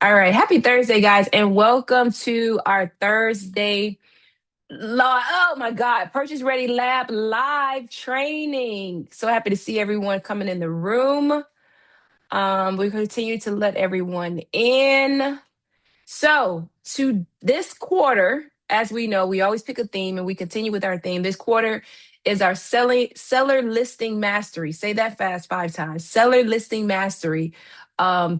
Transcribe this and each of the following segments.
All right. Happy Thursday, guys, and welcome to our Thursday oh my God, Purchase Ready Lab live training. So happy to see everyone coming in the room. We continue to let everyone in. So, to this quarter, as we know, we always pick a theme and we continue with our theme. This quarter is our seller listing mastery. Say that fast 5 times. Seller listing mastery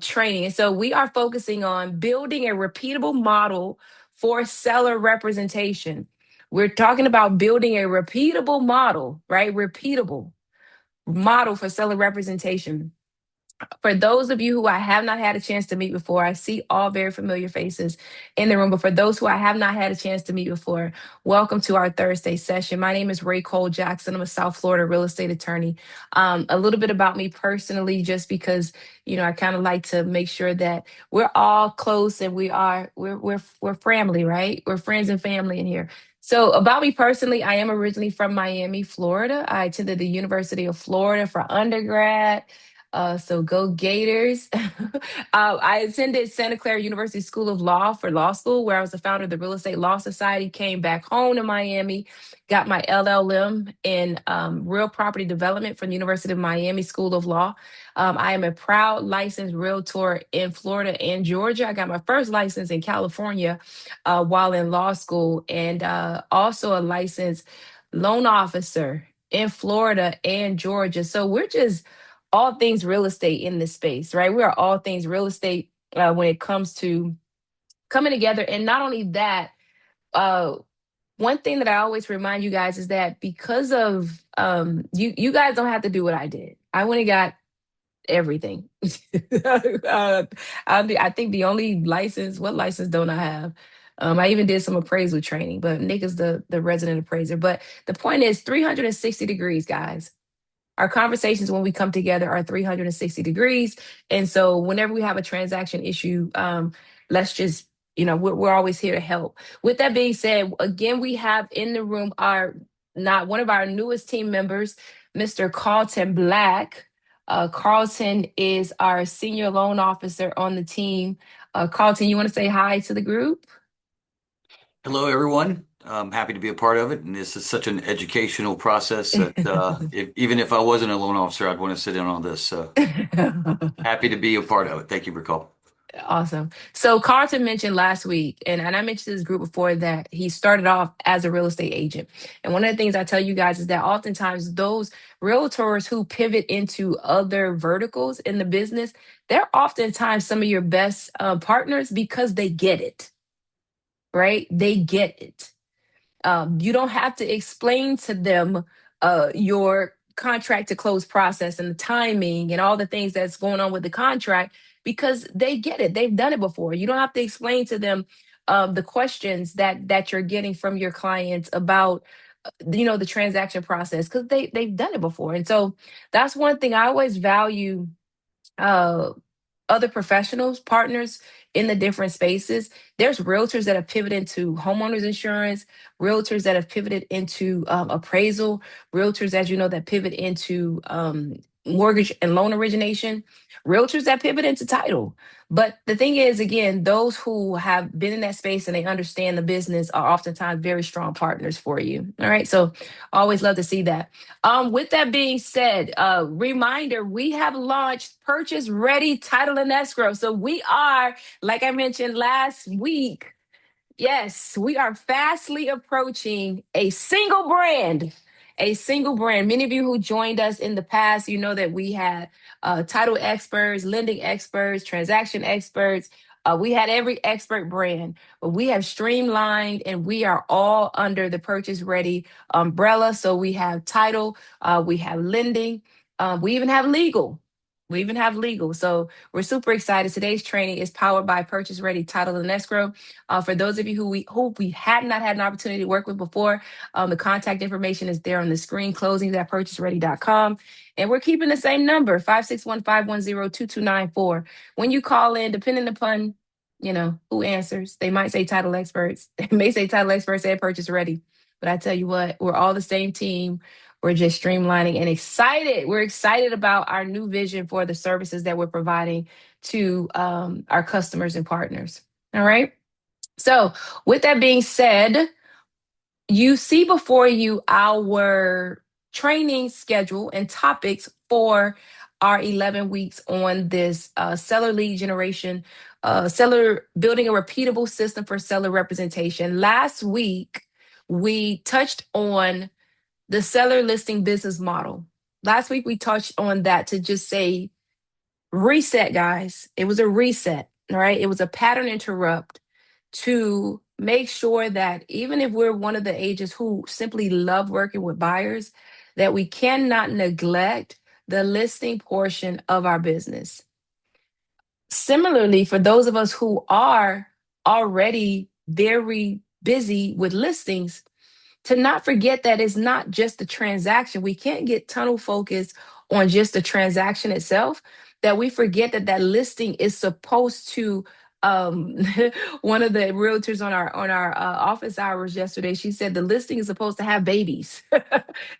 training. And so we are focusing on building a repeatable model for seller representation. We're talking about building a repeatable model, right? Repeatable model for seller representation. For those of you who I have not had a chance to meet before, I see all very familiar faces in the room. But for those who I have not had a chance to meet before, welcome to our Thursday session. My name is Ray Cole Jackson. I'm a South Florida real estate attorney. A little bit about me personally, just because I kind of like to make sure that we're all close and we're family, right? We're friends and family in here. So about me personally, I am originally from Miami, Florida. I attended the University of Florida for undergrad. So go Gators. I attended Santa Clara University School of Law for law school, where I was the founder of the Real Estate Law Society, came back home to Miami, got my LLM in real property development from the University of Miami School of Law. I am a proud licensed realtor in Florida and Georgia. I got my first license in California while in law school, and also a licensed loan officer in Florida and Georgia. So we're just all things real estate in this space, right? We are all things real estate when it comes to coming together. And not only that, uh, one thing that I always remind you guys is that because of you guys don't have to do what I did. I went and got everything. I think the only license, what license don't I have? I even did some appraisal training, but Nick is the resident appraiser. But the point is 360 degrees, guys. Our conversations when we come together are 360 degrees. And so whenever we have a transaction issue, let's just, we're always here to help. With that being said, again, we have in the room not one of our newest team members, Mr. Carlton Black. Carlton is our senior loan officer on the team. Carlton, you want to say hi to the group? Hello, everyone. I'm happy to be a part of it, and this is such an educational process that even if I wasn't a loan officer, I'd want to sit in on this. So happy to be a part of it. Thank you, Recall. Awesome. So Carlton mentioned last week, and I mentioned this group before, that he started off as a real estate agent. And one of the things I tell you guys is that oftentimes those realtors who pivot into other verticals in the business, they're oftentimes some of your best partners because they get it, right? They get it. You don't have to explain to them your contract to close process and the timing and all the things that's going on with the contract, because they get it. They've done it before. You don't have to explain to them the questions that you're getting from your clients about the transaction process, because they've done it before. And so that's one thing I always value uh, other professionals, partners in the different spaces. There's realtors that have pivoted into homeowners insurance, realtors that have pivoted into appraisal, realtors, as you know, that pivot into mortgage and loan origination, realtors that pivot into title. But the thing is, again, those who have been in that space and they understand the business are oftentimes very strong partners for you. All right. So always love to see that. With that being said, reminder, we have launched Purchase Ready Title and Escrow. So we are, like I mentioned last week, yes, we are fastly approaching a single brand. A single brand. Many of you who joined us in the past, you know that we had title experts, lending experts, transaction experts. We had every expert brand, but we have streamlined and we are all under the Purchase Ready umbrella. So we have title, we have lending, we even have legal. We even have legal. So we're super excited. Today's training is powered by Purchase Ready Title and Escrow. For those of you who we had not had an opportunity to work with before, the contact information is there on the screen, closings at purchaseready.com. And we're keeping the same number, 561-510-2294. When you call in, depending upon, who answers, they might say title experts. They may say title experts and Purchase Ready. But I tell you what, we're all the same team. We're just streamlining and excited. We're excited about our new vision for the services that we're providing to our customers and partners. All right. So, with that being said, you see before you our training schedule and topics for our 11 weeks on this seller lead generation, seller building a repeatable system for seller representation. Last week, we touched on the seller listing business model. Last week, we touched on that to just say, reset, guys. It was a reset, all right? It was a pattern interrupt to make sure that even if we're one of the agents who simply love working with buyers, that we cannot neglect the listing portion of our business. Similarly, for those of us who are already very busy with listings, to not forget that it's not just the transaction. We can't get tunnel focused on just the transaction itself, that we forget that that listing is supposed to um one of the realtors on our office hours yesterday, she said the listing is supposed to have babies.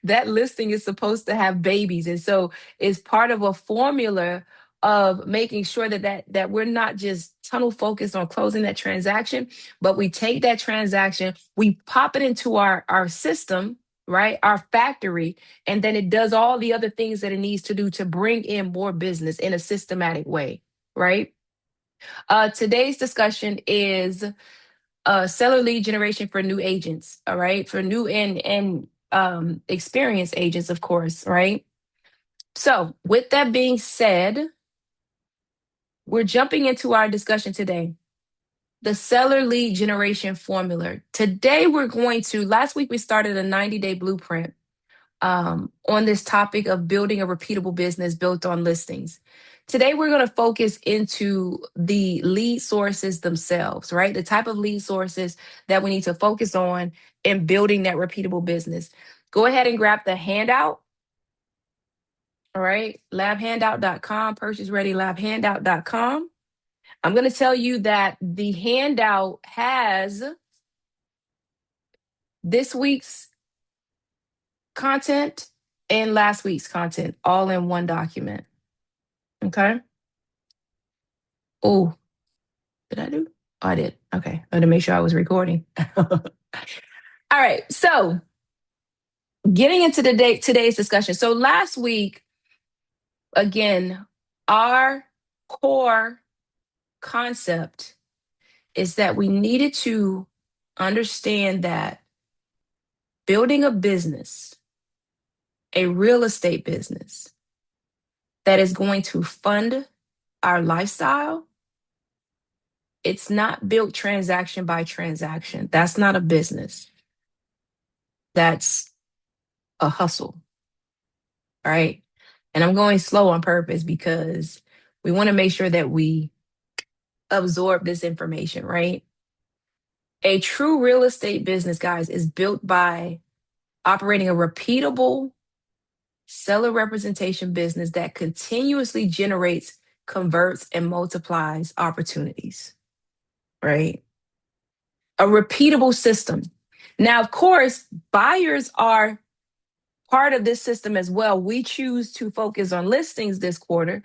That listing is supposed to have babies, and so it's part of a formula of making sure that we're not just tunnel focused on closing that transaction, but we take that transaction, we pop it into our system, right? Our factory, and then it does all the other things that it needs to do to bring in more business in a systematic way, right? Today's discussion is seller lead generation for new agents, all right? For new and experienced agents, of course, right? So, with that being said, we're jumping into our discussion today. The seller lead generation formula. Today, last week we started a 90-day blueprint on this topic of building a repeatable business built on listings. Today, we're going to focus into the lead sources themselves, right? The type of lead sources that we need to focus on in building that repeatable business. Go ahead and grab the handout. All right, labhandout.com, purchasereadylabhandout.com. I'm going to tell you that the handout has this week's content and last week's content all in one document. Okay. Oh, did I do? Oh, I did. Okay. I had to make sure I was recording. All right. So, getting into today's discussion. So, last week, again, our core concept is that we needed to understand that building a business, a real estate business that is going to fund our lifestyle, it's not built transaction by transaction. That's not a business. That's a hustle. All right. And I'm going slow on purpose because we want to make sure that we absorb this information, right? A true real estate business, guys, is built by operating a repeatable seller representation business that continuously generates, converts, and multiplies opportunities, right? A repeatable system. Now, of course, buyers are part of this system as well. We choose to focus on listings this quarter,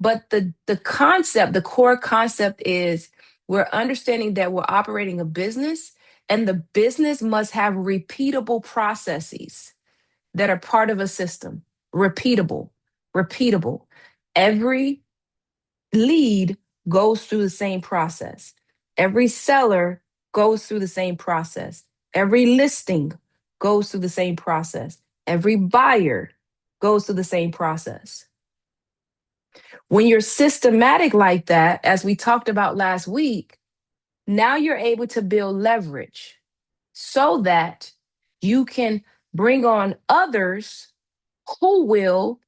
but the concept, the core concept is we're understanding that we're operating a business and the business must have repeatable processes that are part of a system. Repeatable, repeatable. Every lead goes through the same process. Every seller goes through the same process. Every listing goes through the same process. Every buyer goes through the same process. When you're systematic like that, as we talked about last week, now you're able to build leverage so that you can bring on others who will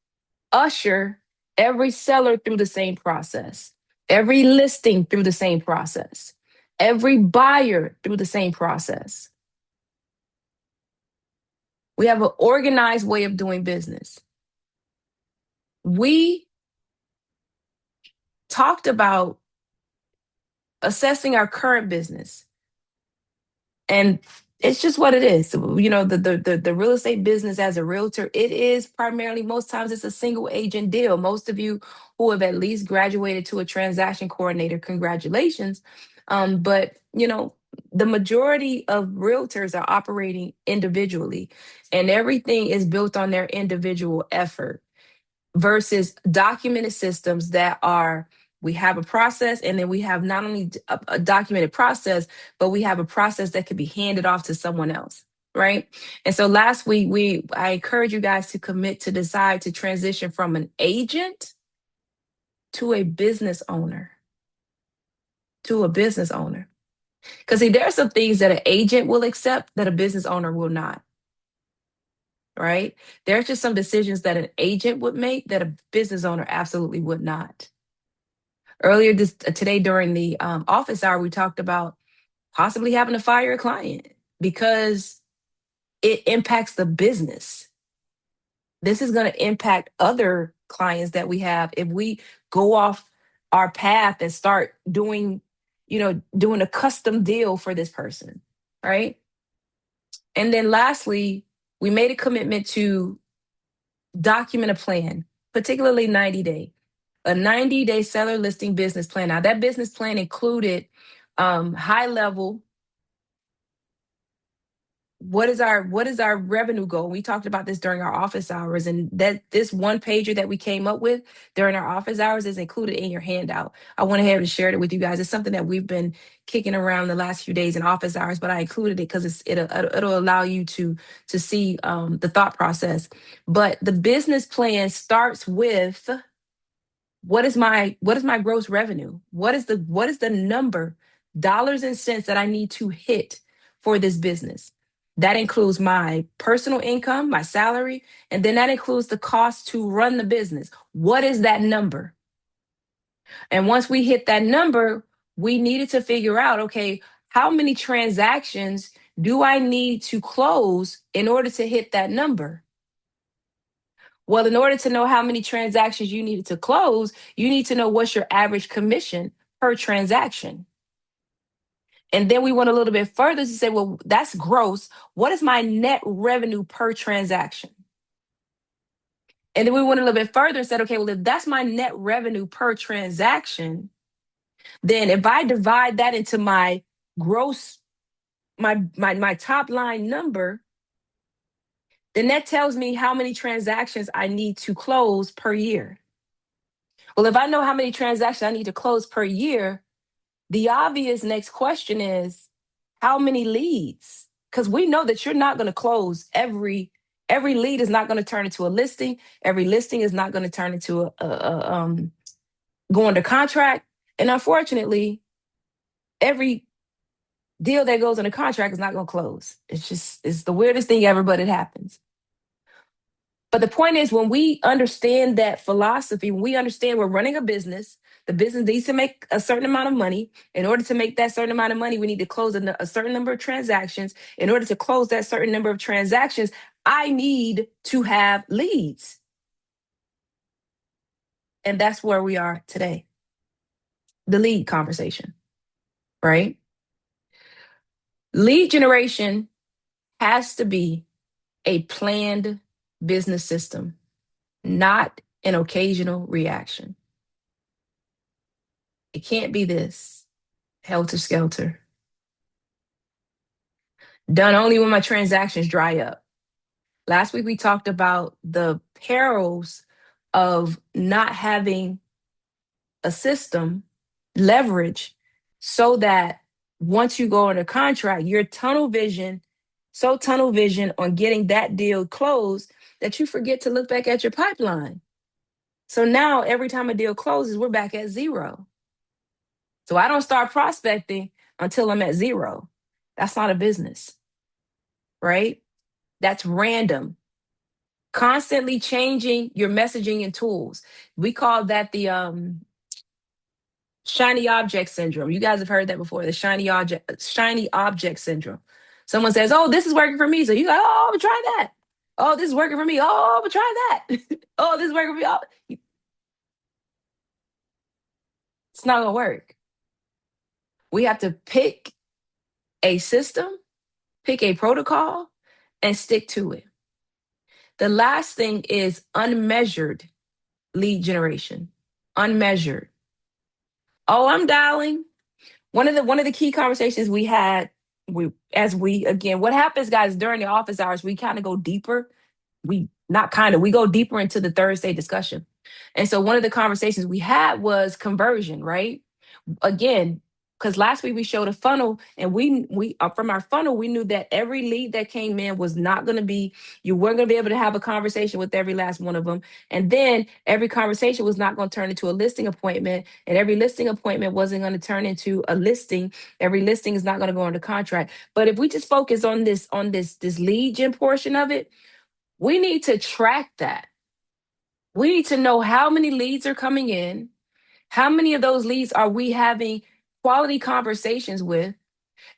usher every seller through the same process, every listing through the same process, every buyer through the same process. We have an organized way of doing business. We talked about assessing our current business and It's just what it is. The real estate business as a realtor, it is primarily, most times it's a single agent deal. Most of you who have at least graduated to a transaction coordinator, congratulations. But the majority of realtors are operating individually, and everything is built on their individual effort versus documented systems that are, we have a process, and then we have not only a documented process, but we have a process that could be handed off to someone else, right? And so last week, I encourage you guys to commit to decide to transition from an agent to a business owner, to a business owner. Because see, there are some things that an agent will accept that a business owner will not, right? There's just some decisions that an agent would make that a business owner absolutely would not. Earlier today during the office hour, we talked about possibly having to fire a client because it impacts the business. This is going to impact other clients that we have if we go off our path and start doing a custom deal for this person, right? And then lastly, we made a commitment to document a plan, particularly 90-day. A 90-day seller listing business plan. Now, that business plan included high level. What is our revenue goal? We talked about this during our office hours, and that this one pager that we came up with during our office hours is included in your handout. I went ahead and shared it with you guys. It's something that we've been kicking around the last few days in office hours, but I included it because it'll allow you to see the thought process. But the business plan starts with, what is my gross revenue? What is the number, dollars and cents, that I need to hit for this business? That includes my personal income, my salary, and then that includes the cost to run the business. What is that number? And once we hit that number, we needed to figure out, okay, how many transactions do I need to close in order to hit that number? Well, in order to know how many transactions you needed to close, you need to know what's your average commission per transaction. And then we went a little bit further to say, well, that's gross. What is my net revenue per transaction? And then we went a little bit further and said, okay, well, if that's my net revenue per transaction, then if I divide that into my gross, my top line number, then that tells me how many transactions I need to close per year. Well, if I know how many transactions I need to close per year, the obvious next question is, how many leads? Because we know that you're not going to close every lead is not going to turn into a listing. Every listing is not going to turn into a go under contract. And unfortunately, every deal that goes under contract is not going to close. It's the weirdest thing ever, but it happens. But the point is, when we understand that philosophy, when we understand we're running a business, the business needs to make a certain amount of money. In order to make that certain amount of money, we need to close a certain number of transactions. In order to close that certain number of transactions, I need to have leads. And that's where we are today. The lead conversation, right? Lead generation has to be a planned business system, not an occasional reaction. It can't be this helter skelter. Done only when my transactions dry up. Last week, we talked about the perils of not having a system leverage so that once you go under contract, you're so tunnel vision on getting that deal closed that you forget to look back at your pipeline. So now every time a deal closes, we're back at zero. So I don't start prospecting until I'm at zero. That's not a business, right? That's random. Constantly changing your messaging and tools. We call that the shiny object syndrome. You guys have heard that before, the shiny object syndrome. Someone says, "Oh, this is working for me." So you like, "Oh, I'm gonna try that." "Oh, this is working for me." "Oh, I'm gonna try that." "Oh, this is working for me." Oh, it's not gonna work. We have to pick a system pick a protocol, and stick to it. The last thing is unmeasured lead generation. Unmeasured. Oh, I'm dialing. One of the key conversations we had, what happens, guys, during the office hours, we kind of go deeper. We go deeper into the Thursday discussion. And so one of the conversations we had was conversion, right? Again, because last week we showed a funnel, and we from our funnel we knew that every lead that came in was not going to be, you weren't going to be able to have a conversation with every last one of them, and then every conversation was not going to turn into a listing appointment, and every listing appointment wasn't going to turn into a listing. Every listing is not going to go under contract. But if we just focus on this lead gen portion of it, we need to track that. We need to know how many leads are coming in. How many of those leads are we having quality conversations with?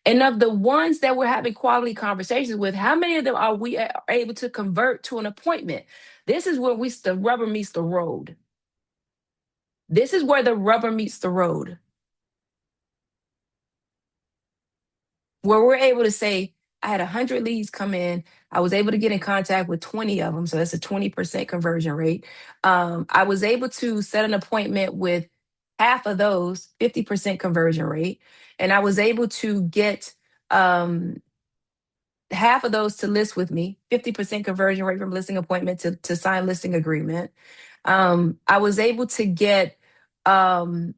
And of the ones that we're having quality conversations with, how many of them are we able to convert to an appointment? This is where the rubber meets the road. This is where the rubber meets the road. Where we're able to say, I had 100 leads come in. I was able to get in contact with 20 of them. So that's a 20% conversion rate. I was able to set an appointment with half of those, 50% conversion rate. And I was able to get half of those to list with me, 50% conversion rate from listing appointment to sign listing agreement. I was able to get um,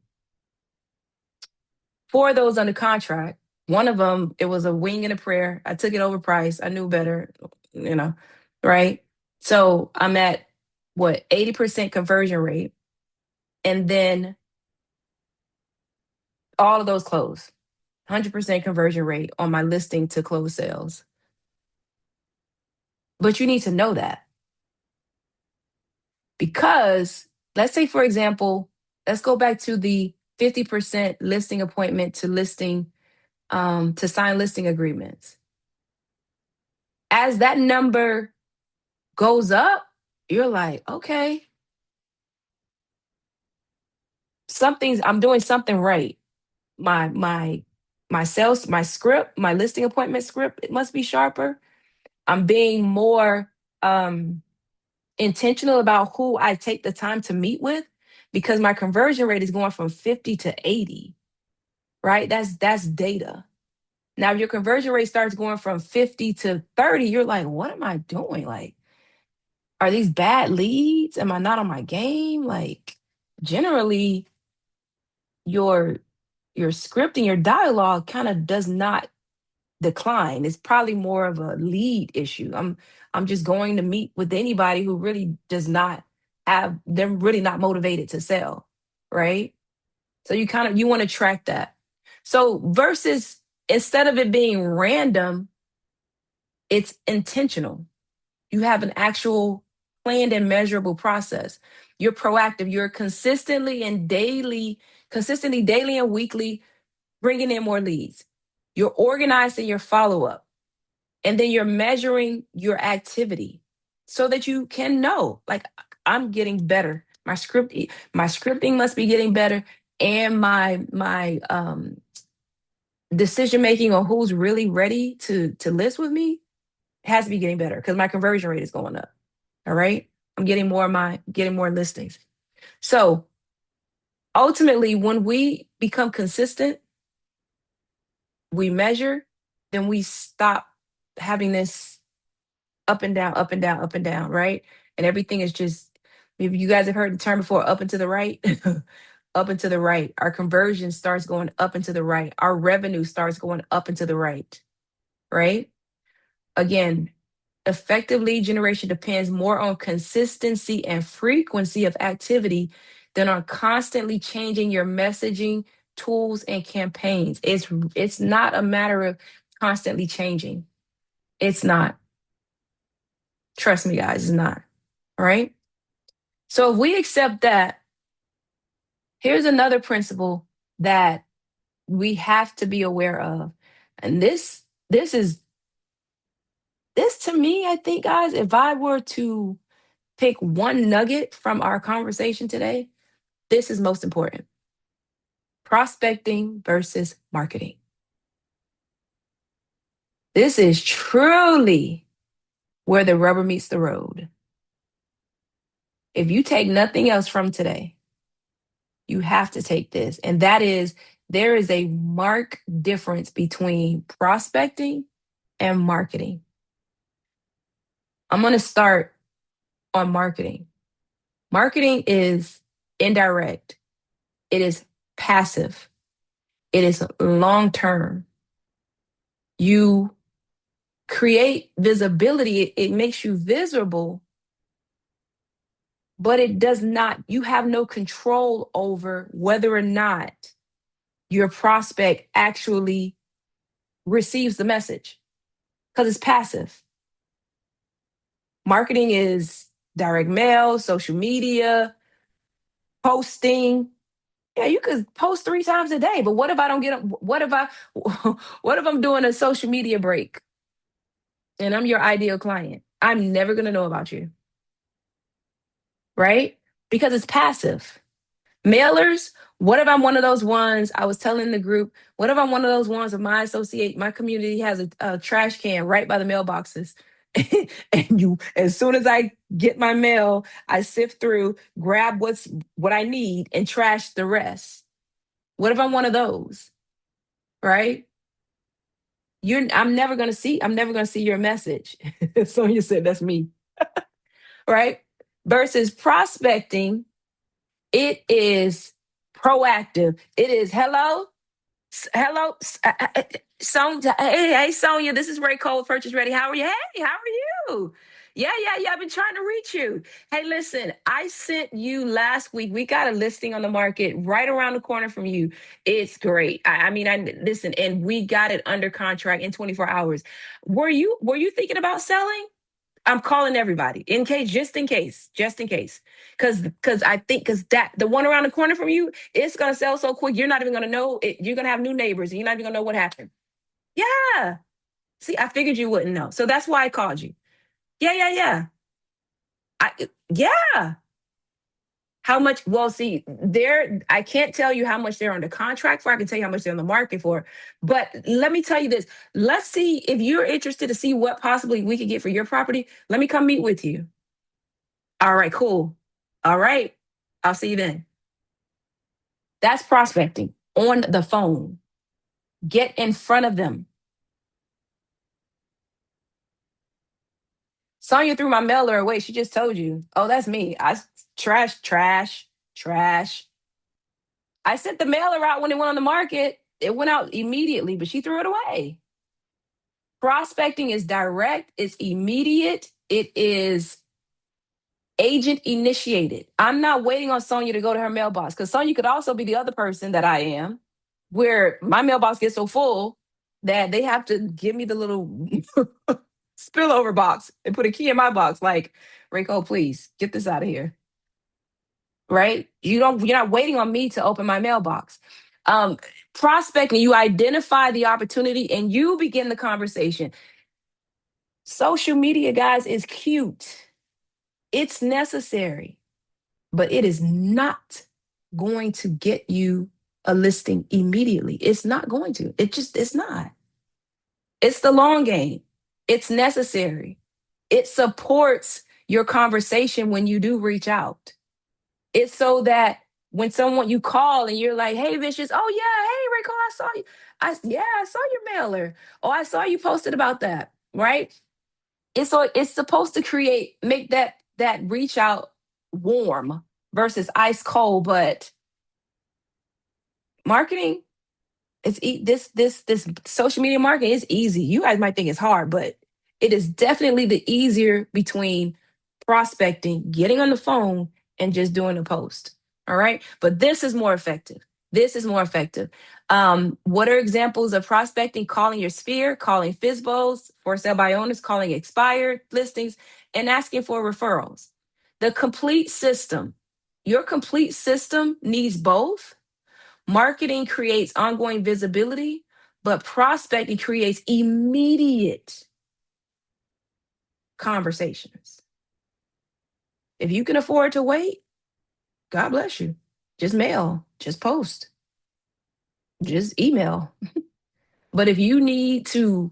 4 of those under contract. One of them, it was a wing and a prayer. I took it overpriced. I knew better, you know, right? So I'm at what, 80% conversion rate. And then all of those close. 100% conversion rate on my listing to close sales. But you need to know that, because let's say, for example, let's go back to the 50% listing appointment to listing to sign listing agreements. As that number goes up, you're like, okay, I'm doing something right. My sales, my script, my listing appointment script, it must be sharper. I'm being more intentional about who I take the time to meet with, because my conversion rate is going from 50 to 80, right? That's data. Now, if your conversion rate starts going from 50 to 30, you're like, what am I doing? Like, are these bad leads? Am I not on my game? Like, generally, your script and your dialogue kind of does not decline. It's probably more of a lead issue. I'm just going to meet with anybody who really does not have, they're really not motivated to sell, right? So you want to track that. So versus, instead of it being random, it's intentional. You have an actual planned and measurable process. You're proactive. You're consistently daily and weekly bringing in more leads. You're organized in your follow up. And then you're measuring your activity so that you can know, like, I'm getting better. My scripting must be getting better. And my decision making on who's really ready to list with me has to be getting better, because my conversion rate is going up. All right. I'm getting more listings. So ultimately, when we become consistent, we measure, then we stop having this up and down, up and down, up and down, right? And everything is just, maybe you guys have heard the term before, up and to the right. Up and to the right. Our conversion starts going up and to the right. Our revenue starts going up and to the right, right? Again, effective lead generation depends more on consistency and frequency of activity than on constantly changing your messaging, tools, and campaigns. It's not a matter of constantly changing. It's not. Trust me, guys, it's not. All right. So if we accept that, here's another principle that we have to be aware of. And this to me, I think, guys, if I were to pick one nugget from our conversation today, this is most important. Prospecting versus marketing. This is truly where the rubber meets the road. If you take nothing else from today, you have to take this. And that is, there is a marked difference between prospecting and marketing. I'm going to start on marketing. Marketing is indirect, it is passive, it is long term. You create visibility, it makes you visible, but it does not, you have no control over whether or not your prospect actually receives the message because it's passive. Marketing is direct mail, social media, posting. Yeah, you could post 3 times a day, but what if I don't get, what if I, what if I'm doing a social media break and I'm your ideal client? I'm never going to know about you, right? Because it's passive. Mailers, what if I'm one of those ones? I was telling the group, what if I'm one of those ones of my associate, my community has a trash can right by the mailboxes. And you, as soon as I get my mail, I sift through, grab what I need and trash the rest. What if I'm one of those? Right? I'm never gonna see your message. Sonia said that's me, right? Versus prospecting, it is proactive. It is hello, hello, Sonia. Hey, Sonia. This is Ray Cole. Purchase ready. How are you? Hey, how are you? Yeah. I've been trying to reach you. Hey, listen. I sent you last week. We got a listing on the market right around the corner from you. It's great. I mean, I listen, and we got it under contract in 24 hours. Were you thinking about selling? I'm calling everybody in case, just in case, because I think because that the one around the corner from you, it's gonna sell so quick you're not even gonna know it. You're gonna have new neighbors and you're not even gonna know what happened. Yeah. See, I figured you wouldn't know, so that's why I called you. Yeah. Yeah. How much? Well, see, I can't tell you how much they're under contract for. I can tell you how much they're on the market for. But let me tell you this. Let's see if you're interested to see what possibly we could get for your property. Let me come meet with you. All right, cool. All right. I'll see you then. That's prospecting on the phone. Get in front of them. Sonya threw my mailer away. She just told you. Oh, that's me. Trash. I sent the mailer out when it went on the market. It went out immediately, but she threw it away. Prospecting is direct, it's immediate, it is agent initiated. I'm not waiting on Sonya to go to her mailbox because Sonya could also be the other person that I am, where my mailbox gets so full that they have to give me the little spillover box and put a key in my box. Like, Rayco, please get this out of here. Right? You're not waiting on me to open my mailbox. Um, Prospecting, you identify the opportunity and you begin the conversation. Social media, guys, is cute. It's necessary, but it is not going to get you a listing immediately. It's not going to. It's not. It's the long game. It's necessary. It supports your conversation when you do reach out. It's so that when someone you call and you're like, hey, Vicious, oh yeah, hey, Rachel, I saw you. I saw your mailer. Oh, I saw you posted about that, right? It's supposed to make that reach out warm versus ice cold, but marketing, this social media marketing is easy. You guys might think it's hard, but it is definitely the easier between prospecting, getting on the phone, and just doing a post. All right. But this is more effective. This is more effective. What are examples of prospecting? Calling your sphere, calling FSBOs, for sale by owners, calling expired listings, and asking for referrals. The complete system. Your complete system needs both. Marketing creates ongoing visibility, but prospecting creates immediate conversations. If you can afford to wait, God bless you. Just mail, just post, just email. But if you need to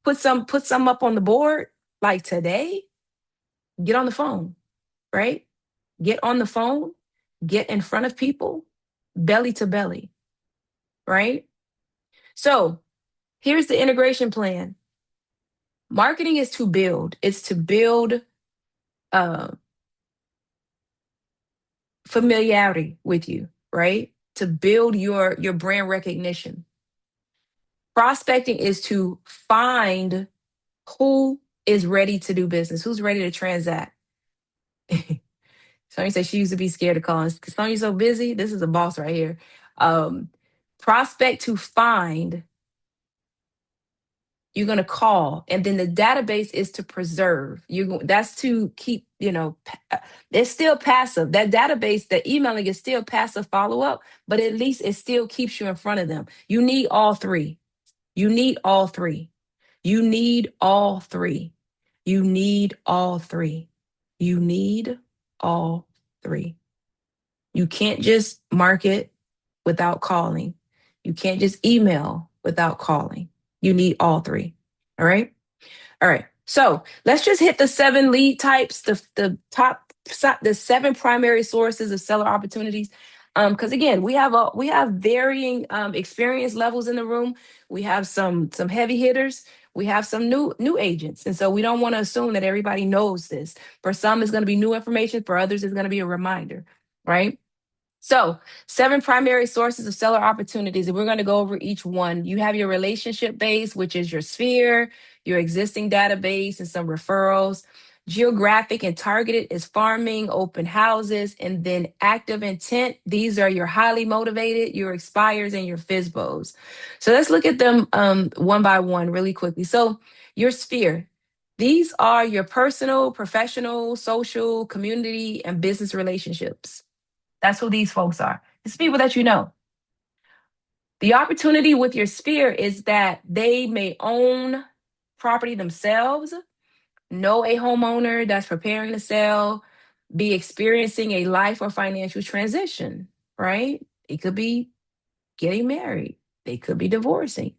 put some up on the board like today. Get on the phone, right? Get on the phone, get in front of people, belly to belly, right? So here's the integration plan. Marketing is to build. It's to build uh, familiarity with you, right? To build your brand recognition. Prospecting is to find who is ready to do business, who's ready to transact. Sonya said she used to be scared of calling. Sonya's so busy. This is a boss right here. Um, Prospect to find, you're going to call, and then the database is to preserve. That's to keep, it's still passive. That database, the emailing is still passive follow up, but at least it still keeps you in front of them. You need all three. You need all three. You need all three. You need all three. You need all three. You can't just market without calling. You can't just email without calling. You need all three. All right. All right. So let's just hit the 7 lead types, the 7 primary sources of seller opportunities. Because again, we have varying experience levels in the room. We have some heavy hitters. We have some new agents, and so we don't want to assume that everybody knows this. For some, it's going to be new information. For others, it's going to be a reminder, right? So, 7 primary sources of seller opportunities, and we're going to go over each one. You have your relationship base, which is your sphere, your existing database, and some referrals. Geographic and targeted is farming, open houses, and then active intent. These are your highly motivated, your expires, and your FSBOs. So let's look at them one by one really quickly. So your sphere. These are your personal, professional, social, community, and business relationships. That's who these folks are. It's people that you know. The opportunity with your sphere is that they may own property themselves, know a homeowner that's preparing to sell, be experiencing a life or financial transition, right? It could be getting married, they could be divorcing,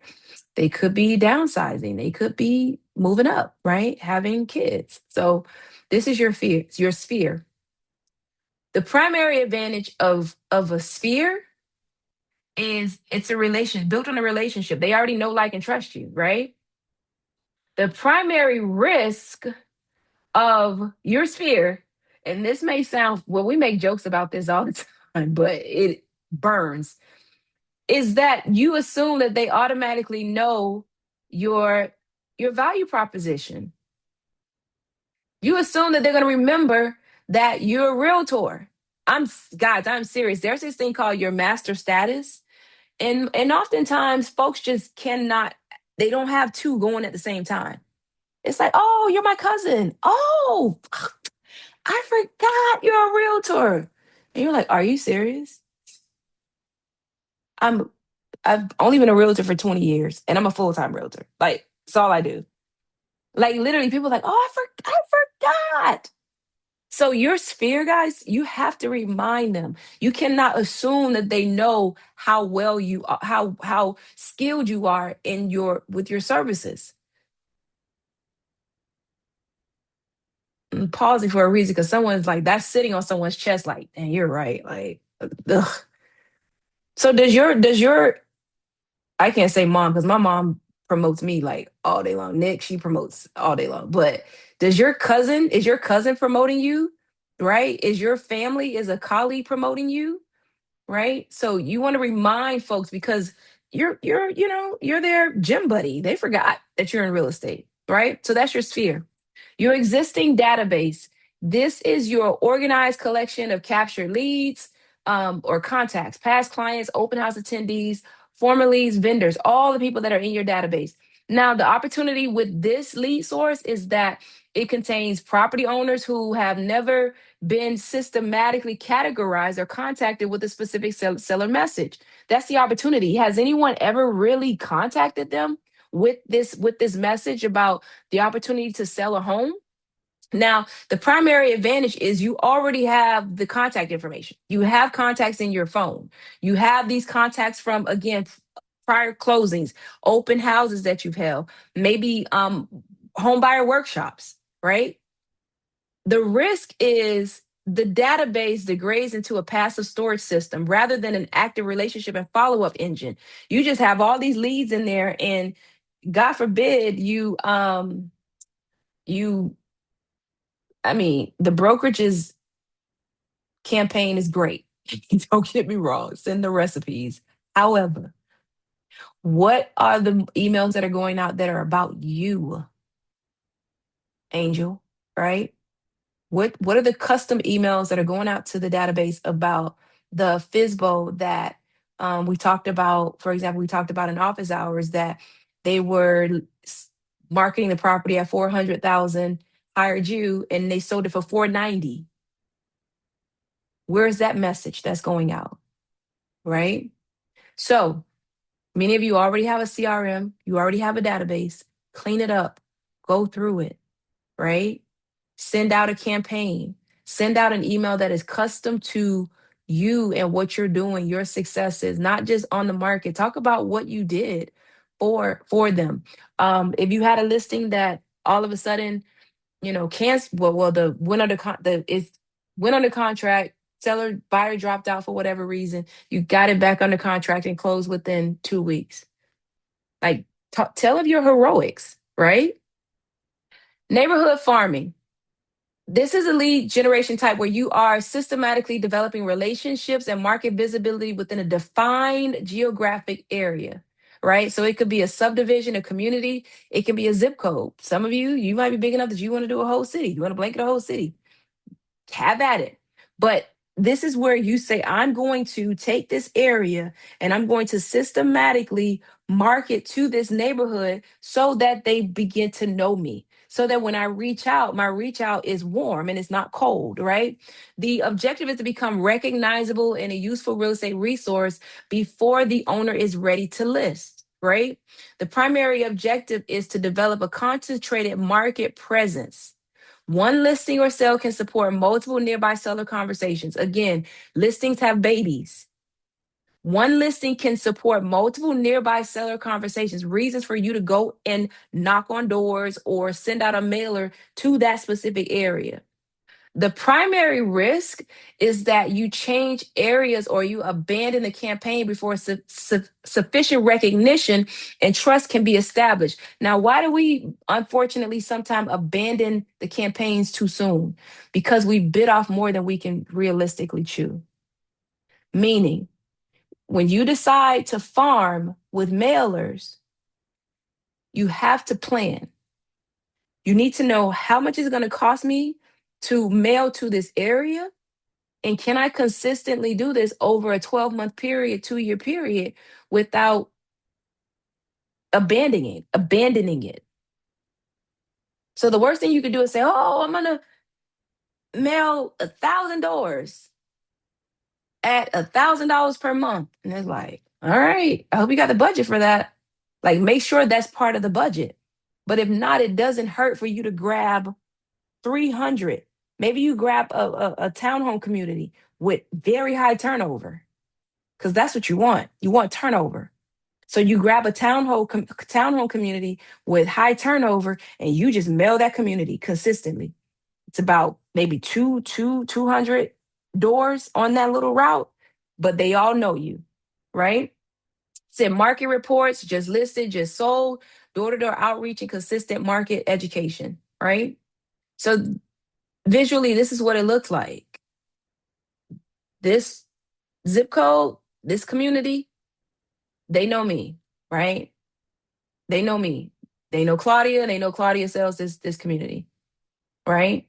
they could be downsizing, they could be moving up, right? Having kids. So this is your sphere. The primary advantage of a sphere is it's a relation built on a relationship. They already know, like, and trust you, right? The primary risk of your sphere, and this may sound, well, we make jokes about this all the time, but it burns, is that you assume that they automatically know your your value proposition. You assume that they're going to remember that you're a realtor. I'm serious. There's this thing called your master status. And oftentimes folks just cannot, they don't have two going at the same time. It's like, oh, you're my cousin. Oh, I forgot you're a realtor. And you're like, are you serious? I'm I've only been a realtor for 20 years and I'm a full-time realtor. Like, that's all I do. Like, literally, people are like, oh, I forgot. So your sphere, guys, you have to remind them. You cannot assume that they know how well you are, how skilled you are in your with your services. I'm pausing for a reason because someone's like, that's sitting on someone's chest, like, and you're right. Like, ugh. So does your I can't say mom because my mom promotes me like all day long. Nick, she promotes all day long. But is your cousin promoting you? Right? Is your family, is a colleague promoting you? Right? So you want to remind folks because you're their gym buddy. They forgot that you're in real estate, right? So that's your sphere. Your existing database. This is your organized collection of captured leads or contacts, past clients, open house attendees, former leads, vendors, all the people that are in your database. Now, the opportunity with this lead source is that it contains property owners who have never been systematically categorized or contacted with a specific seller message. That's the opportunity. Has anyone ever really contacted them with this message about the opportunity to sell a home? Now, the primary advantage is you already have the contact information. You have contacts in your phone. You have these contacts from, again, prior closings, open houses that you've held, maybe home buyer workshops, right? The risk is the database degrades into a passive storage system rather than an active relationship and follow-up engine. You just have all these leads in there, and God forbid you I mean, the brokerage's campaign is great. Don't get me wrong, send the recipes. However, what are the emails that are going out that are about you, Angel, right? What are the custom emails that are going out to the database about the FSBO that we talked about? For example, we talked about in office hours that they were marketing the property at 400,000, hired you, and they sold it for 490. Where's that message that's going out, right? So many of you already have a CRM, you already have a database. Clean it up, go through it, right? Send out a campaign, send out an email that is custom to you and what you're doing, your successes, not just on the market. Talk about what you did for them. If you had a listing that all of a sudden, cancel, well, the went under went under contract, seller buyer dropped out for whatever reason, you got it back under contract and closed within 2 weeks. Like, tell of your heroics, right? Neighborhood farming. This is a lead generation type where you are systematically developing relationships and market visibility within a defined geographic area, right? So it could be a subdivision, a community, it can be a zip code. Some of you might be big enough that you want to do a whole city, you want to blanket a whole city. Have at it. But this is where you say, I'm going to take this area and I'm going to systematically market to this neighborhood so that they begin to know me. So that when I reach out, my reach out is warm and it's not cold, right? The objective is to become recognizable and a useful real estate resource before the owner is ready to list, right? The primary objective is to develop a concentrated market presence. One listing or sale can support multiple nearby seller conversations. Again, listings have babies. One listing can support multiple nearby seller conversations, reasons for you to go and knock on doors or send out a mailer to that specific area. The primary risk is that you change areas or you abandon the campaign before sufficient recognition and trust can be established. Now, why do we unfortunately sometimes abandon the campaigns too soon? Because we bit off more than we can realistically chew. Meaning, when you decide to farm with mailers, you have to plan. You need to know how much is it going to cost me to mail to this area. And can I consistently do this over a 12-month period, 2-year period without abandoning it? So the worst thing you could do is say, oh, I'm going to mail 1,000 doors at $1,000 per month. And it's like, all right, I hope you got the budget for that. Like, make sure that's part of the budget. But if not, it doesn't hurt for you to grab 300. Maybe you grab a townhome community with very high turnover, because that's what you want. You want turnover. So you grab a townhome community with high turnover, and you just mail that community consistently. It's about maybe 200 doors on that little route, but they all know you, right? Send market reports, just listed, just sold, door-to-door outreach, and consistent market education, right? So visually, this is what it looks like. This zip code, this community, they know me, right? They know me. They know Claudia. They know Claudia sells this community, right?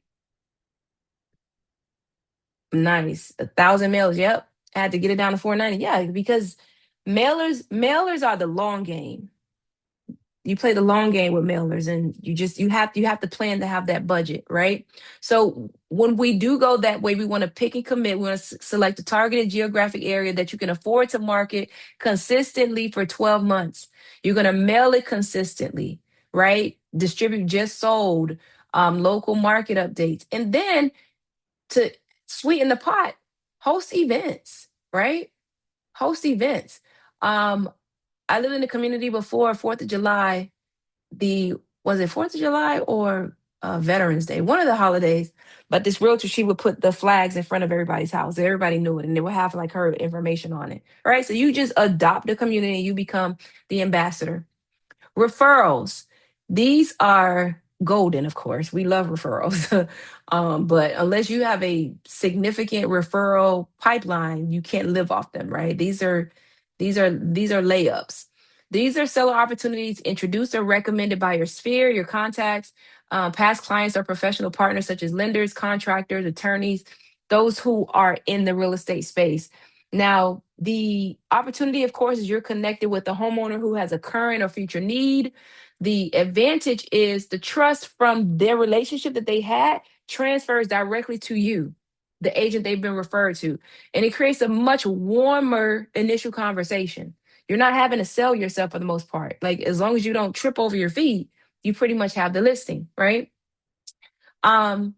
Nice. 1,000 mails. Yep. I had to get it down to 490. Yeah, because mailers are the long game. You play the long game with mailers, and you have to plan to have that budget, right? So when we do go that way, we want to pick and commit. We want to select a targeted geographic area that you can afford to market consistently for 12 months. You're going to mail it consistently, right? Distribute just sold, local market updates, and then to sweeten the pot, host events, right? Host events. I lived in the community before 4th of July. The Was it 4th of July or Veterans Day, one of the holidays. But this realtor, she would put the flags in front of everybody's house. Everybody knew it, and they would have like her information on it. Right. So you just adopt the community and you become the ambassador. Referrals. These are golden, of course. We love referrals. But unless you have a significant referral pipeline, you can't live off them, right? These are layups. These are seller opportunities introduced or recommended by your sphere, your contacts, past clients or professional partners such as lenders, contractors, attorneys, those who are in the real estate space. Now, the opportunity, of course, is you're connected with the homeowner who has a current or future need. The advantage is the trust from their relationship that they had transfers directly to you, the agent they've been referred to. And it creates a much warmer initial conversation. You're not having to sell yourself for the most part. Like, as long as you don't trip over your feet, you pretty much have the listing, right? Um,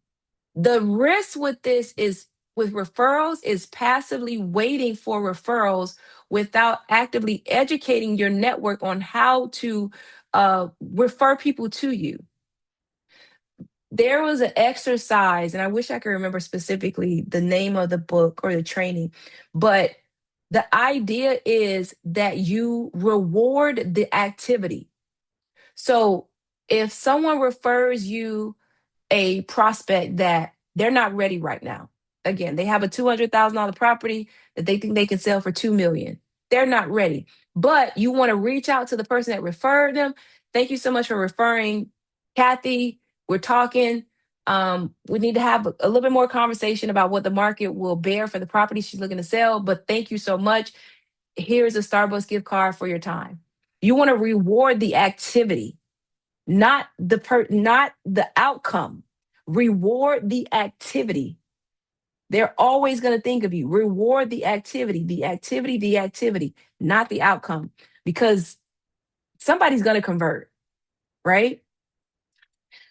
the risk with this is with referrals is passively waiting for referrals without actively educating your network on how to refer people to you. There was an exercise, and I wish I could remember specifically the name of the book or the training, but the idea is that you reward the activity. So if someone refers you a prospect that they're not ready right now. Again, they have a $200,000 property that they think they can sell for 2 million. They're not ready. But you want to reach out to the person that referred them. Thank you so much for referring Kathy. We're talking. We need to have a little bit more conversation about what the market will bear for the property she's looking to sell. But thank you so much. Here's a Starbucks gift card for your time. You want to reward the activity, not the outcome. Reward the activity. They're always going to think of you. Reward the activity, the activity, the activity, not the outcome, because somebody's going to convert, right?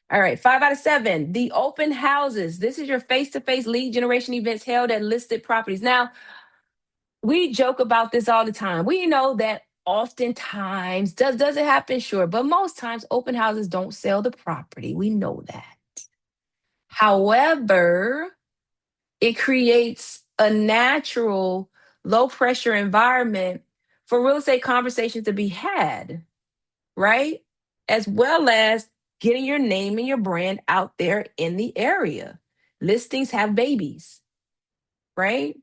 All right, 5 out of 7. The open houses. This is your face-to-face lead generation events held at listed properties. Now, we joke about this all the time. We know that oftentimes, does it happen? Sure. But most times open houses don't sell the property. We know that. However, it creates a natural low pressure environment for real estate conversations to be had, right? As well as getting your name and your brand out there in the area. Listings have babies, right?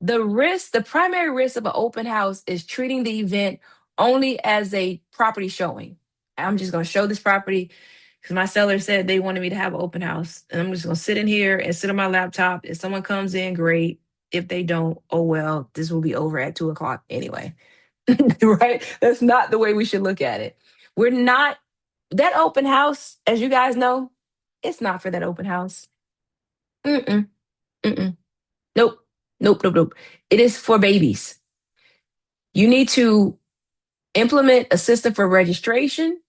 The primary risk of an open house is treating the event only as a property showing. I'm just going to show this property because my seller said they wanted me to have an open house. And I'm just going to sit in here and sit on my laptop. If someone comes in, great. If they don't, oh well, this will be over at 2 o'clock anyway. Right? That's not the way we should look at it. We're not, that open house, as you guys know, it's not for that open house. Mm-mm, mm-mm. Nope. Nope, nope, nope. It is for babies. You need to implement a system for registration,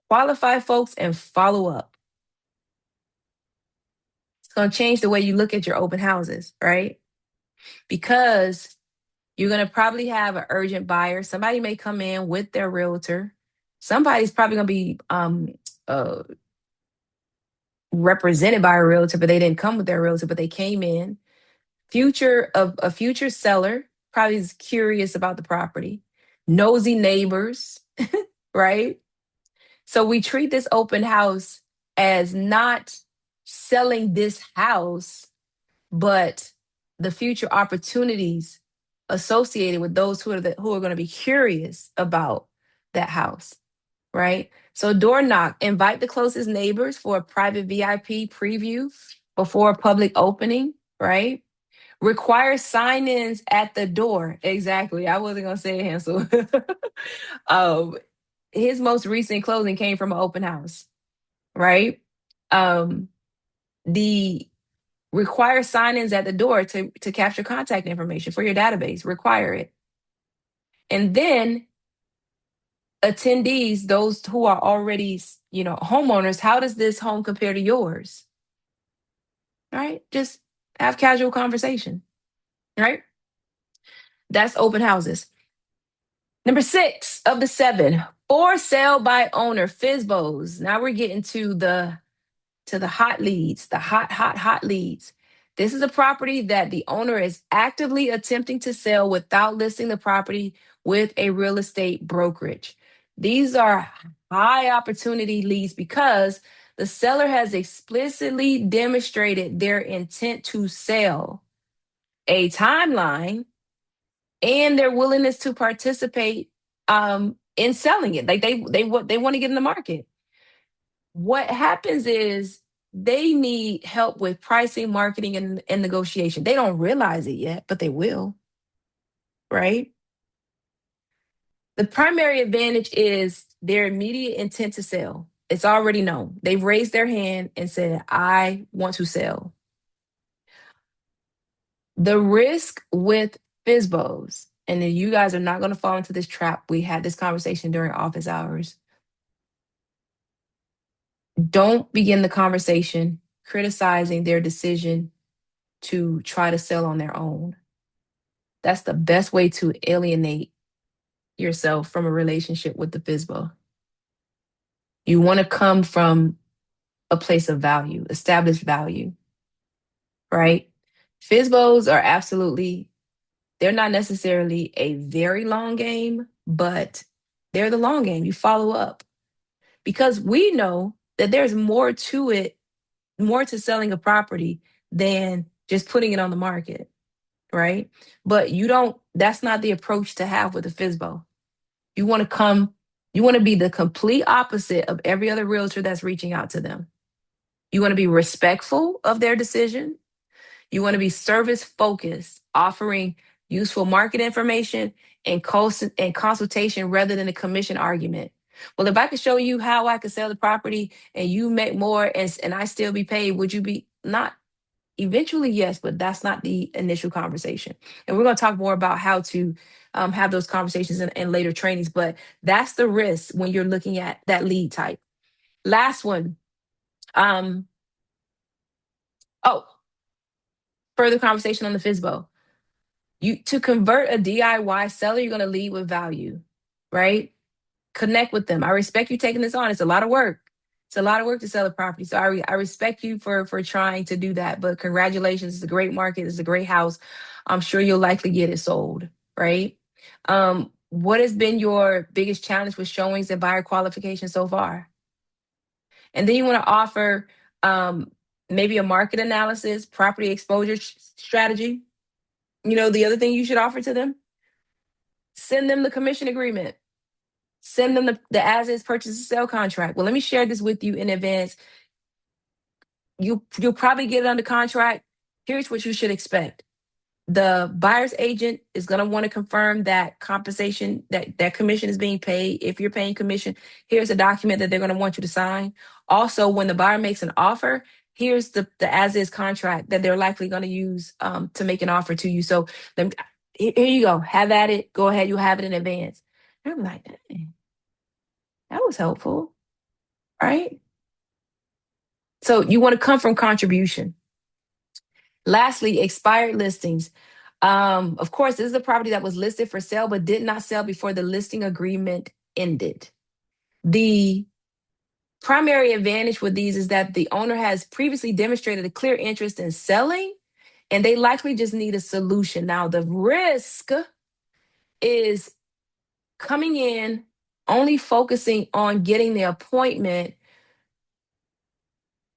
qualify folks, and follow up. It's going to change the way you look at your open houses, right? Because you're going to probably have an urgent buyer. Somebody may come in with their realtor. Somebody's probably going to be uh, represented by a realtor, but they didn't come with their realtor, but they came in. Future of a future seller probably is curious about the property. Nosy neighbors, right? So we treat this open house as not selling this house, but the future opportunities associated with those who are going to be curious about that house, right? So door knock, invite the closest neighbors for a private VIP preview before a public opening, right? Require sign-ins at the door. Exactly. I wasn't gonna say it, Hansel. um, his most recent closing came from an open house, right? Um, the require sign-ins at the door to capture contact information for your database. Require it. And then attendees, those who are already, homeowners, how does this home compare to yours? Right? Just have casual conversation, right? That's open houses. Number 6 of the 7, for sale by owner, FSBOs. Now we're getting to the hot leads, the hot leads. This is a property that the owner is actively attempting to sell without listing the property with a real estate brokerage. These are high opportunity leads because the seller has explicitly demonstrated their intent to sell, a timeline, and their willingness to participate in selling it. Like they want to get in the market. What happens is they need help with pricing, marketing, and negotiation. They don't realize it yet, but they will, right? The primary advantage is their immediate intent to sell. It's already known. They've raised their hand and said, I want to sell. The risk with FSBOs, and then you guys are not going to fall into this trap. We had this conversation during office hours. Don't begin the conversation criticizing their decision to try to sell on their own. That's the best way to alienate yourself from a relationship with the FSBO. You want to come from a place of value, established value, right? FSBOs are absolutely, they're not necessarily a very long game, but they're the long game. You follow up because we know that there's more to it, more to selling a property than just putting it on the market, right? But you don't, that's not the approach to have with a FSBO. You want to come, you want to be the complete opposite of every other realtor that's reaching out to them. You want to be respectful of their decision. You want to be service focused, offering useful market information and consultation rather than a commission argument. Well, if I could show you how I could sell the property and you make more and I still be paid, would you be not? Eventually, yes, but that's not the initial conversation. And we're going to talk more about how to have those conversations in later trainings. But that's the risk when you're looking at that lead type. Last one. Um, oh, further conversation on the FSBO. You to convert a DIY seller, you're going to lead with value, right? Connect with them. I respect you taking this on. It's a lot of work. It's a lot of work to sell a property. So I respect you for trying to do that. But congratulations. It's a great market. It's a great house. I'm sure you'll likely get it sold, right? What has been your biggest challenge with showings and buyer qualification so far? And then you want to offer maybe a market analysis, property exposure strategy. You know, the other thing you should offer to them, send them the commission agreement. Send them the as is purchase and sale contract. Well, let me share this with you in advance. You'll probably get it under contract. Here's what you should expect. The buyer's agent is going to want to confirm that compensation, that commission is being paid. If you're paying commission, here's a document that they're going to want you to sign. Also, when the buyer makes an offer, here's the as is contract that they're likely going to use to make an offer to you. So here you go. Have at it. Go ahead. You have it in advance. And I'm like, dang, that was helpful, right? So you want to come from contribution. Lastly, expired listings. Of course, this is a property that was listed for sale but did not sell before the listing agreement ended. The primary advantage with these is that the owner has previously demonstrated a clear interest in selling and they likely just need a solution. Now, the risk is coming in, only focusing on getting the appointment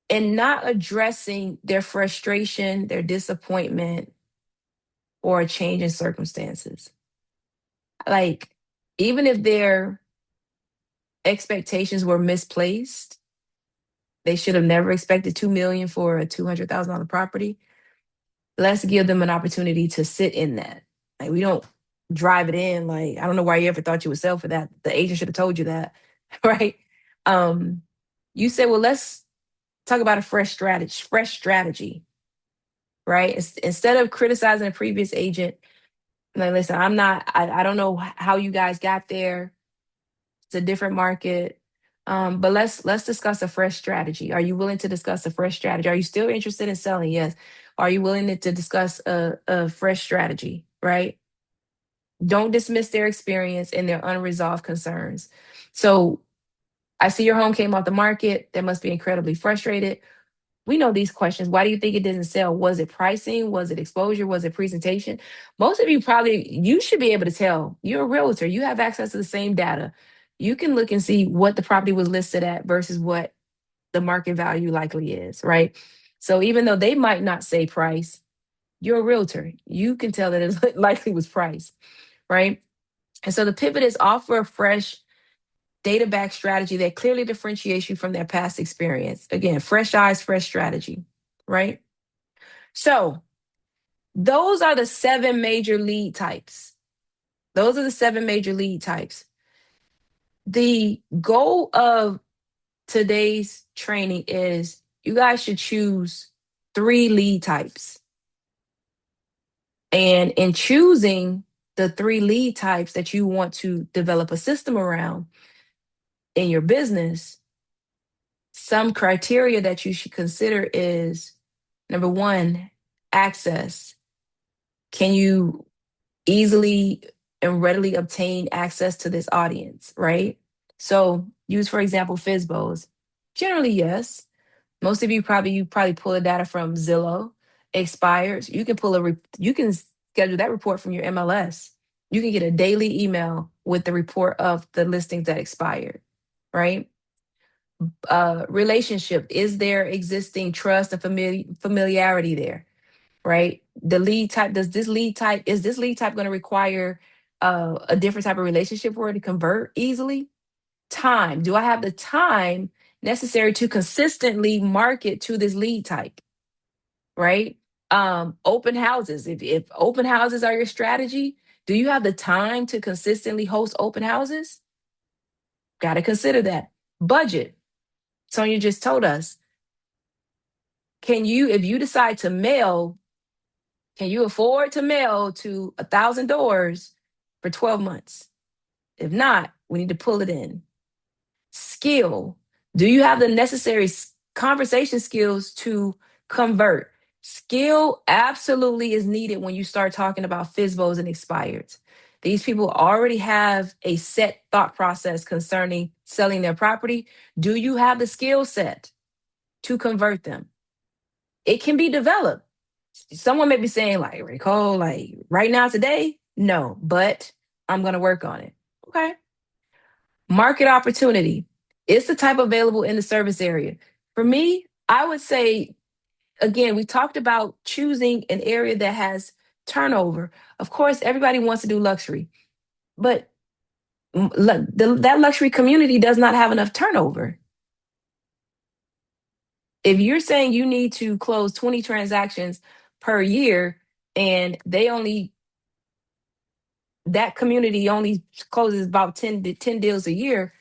and not addressing their frustration, their disappointment, or a change in circumstances. Like, even if their expectations were misplaced, they should have never expected 2 million for a $200,000 property. Let's give them an opportunity to sit in that. Like, we don't drive it in. Like, I don't know why you ever thought you would sell for that. The agent should have told you that, right? Um, you say, well, let's talk about a fresh strategy, right? Instead of criticizing a previous agent, like, listen, I don't know how you guys got there. It's a different market. But let's discuss a fresh strategy. Are you willing to discuss a fresh strategy? Are you still interested in selling? Yes. Are you willing to discuss a fresh strategy? Right. Don't dismiss their experience and their unresolved concerns. So I see your home came off the market. That must be incredibly frustrated. We know these questions. Why do you think it didn't sell? Was it pricing? Was it exposure? Was it presentation? Most of you probably, you should be able to tell. You're a realtor. You have access to the same data. You can look and see what the property was listed at versus what the market value likely is, right? So even though they might not say price, you're a realtor. You can tell that it likely was price, right? And so the pivot is offer a fresh data backed strategy that clearly differentiates you from their past experience. Again, fresh eyes, fresh strategy, right? So those are the 7 major lead types. Those are the 7 major lead types. The goal of today's training is you guys should choose 3 lead types. And in choosing the 3 lead types that you want to develop a system around in your business, some criteria that you should consider is number 1, access. Can you easily and readily obtain access to this audience, right? So use, for example, FSBOs. Generally, yes. Most of you probably pull the data from Zillow, expires. You can schedule that report from your MLS. You can get a daily email with the report of the listings that expired, right? Relationship, is there existing trust and familiarity there, right? The lead type, is this lead type going to require a different type of relationship for it to convert easily? Time, do I have the time necessary to consistently market to this lead type, right? Open houses, if open houses are your strategy, do you have the time to consistently host open houses? Got to consider that. Budget, Sonia just told us, if you decide to mail, can you afford to mail to 1,000 doors for 12 months? If not, we need to pull it in. Skill, do you have the necessary conversation skills to convert? Skill absolutely is needed when you start talking about FSBOs and expireds. These people already have a set thought process concerning selling their property. Do you have the skill set to convert them? It can be developed. Someone may be saying, like, Nicole, like right now, today, no, but I'm going to work on it. Okay. Market opportunity. Is the type available in the service area? For me, I would say, again, we talked about choosing an area that has turnover. Of course, everybody wants to do luxury, but that luxury community does not have enough turnover. If you're saying you need to close 20 transactions per year and that community only closes about 10 deals a year,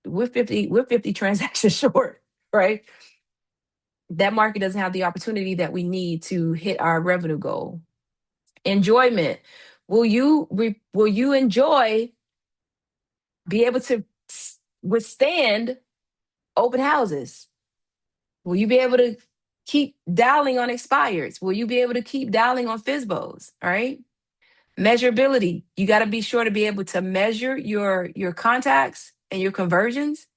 we're 50 transactions short, right? That market doesn't have the opportunity that we need to hit our revenue goal. Enjoyment. Will you enjoy, be able to withstand open houses? Will you be able to keep dialing on expireds? Will you be able to keep dialing on FSBOs? All right. Measurability. You got to be sure to be able to measure your contacts and your conversions.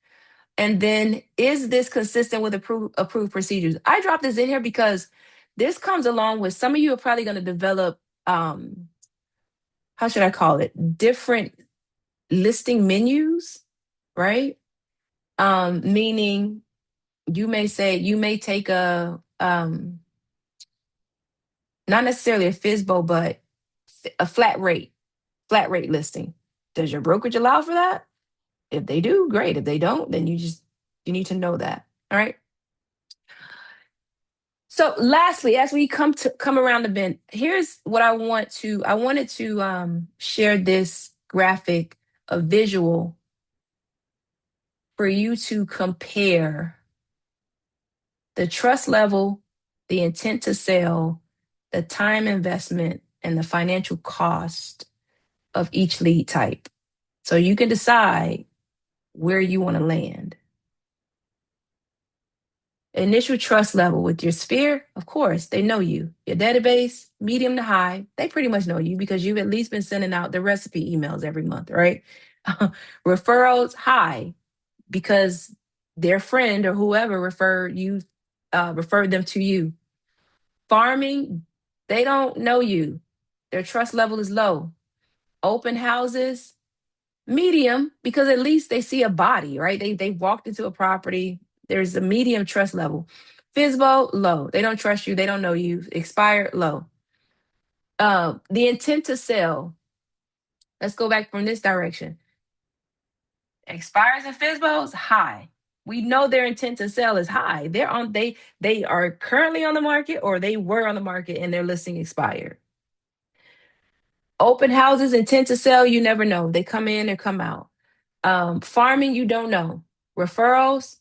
And then, is this consistent with approved procedures? I dropped this in here because this comes along with, some of you are probably going to develop, how should I call it? Different listing menus, right? Meaning you may take not necessarily a FSBO, but a flat rate listing. Does your brokerage allow for that? If they do, great. If they don't, then you need to know that. All right. So lastly, as we come around the bend, here's what I wanted to share this graphic, a visual, for you to compare the trust level, the intent to sell, the time investment, and the financial cost of each lead type. So you can decide where you want to land. Initial trust level with your sphere, of course, they know you. Your database, medium to high, they pretty much know you because you've at least been sending out the recipe emails every month, right? Referrals, high, because their friend or whoever referred them to you. Farming, they don't know you. Their trust level is low. Open houses, medium, because at least they see a body, right? They walked into a property. There's a medium trust level. FSBO, low. They don't trust you. They don't know you. Expired, low. The intent to sell. Let's go back from this direction. Expires and FSBOs, high. We know their intent to sell is high. They are currently on the market or they were on the market and their listing expired. Open houses intent to sell, you never know. They come in or come out. Farming, you don't know. Referrals,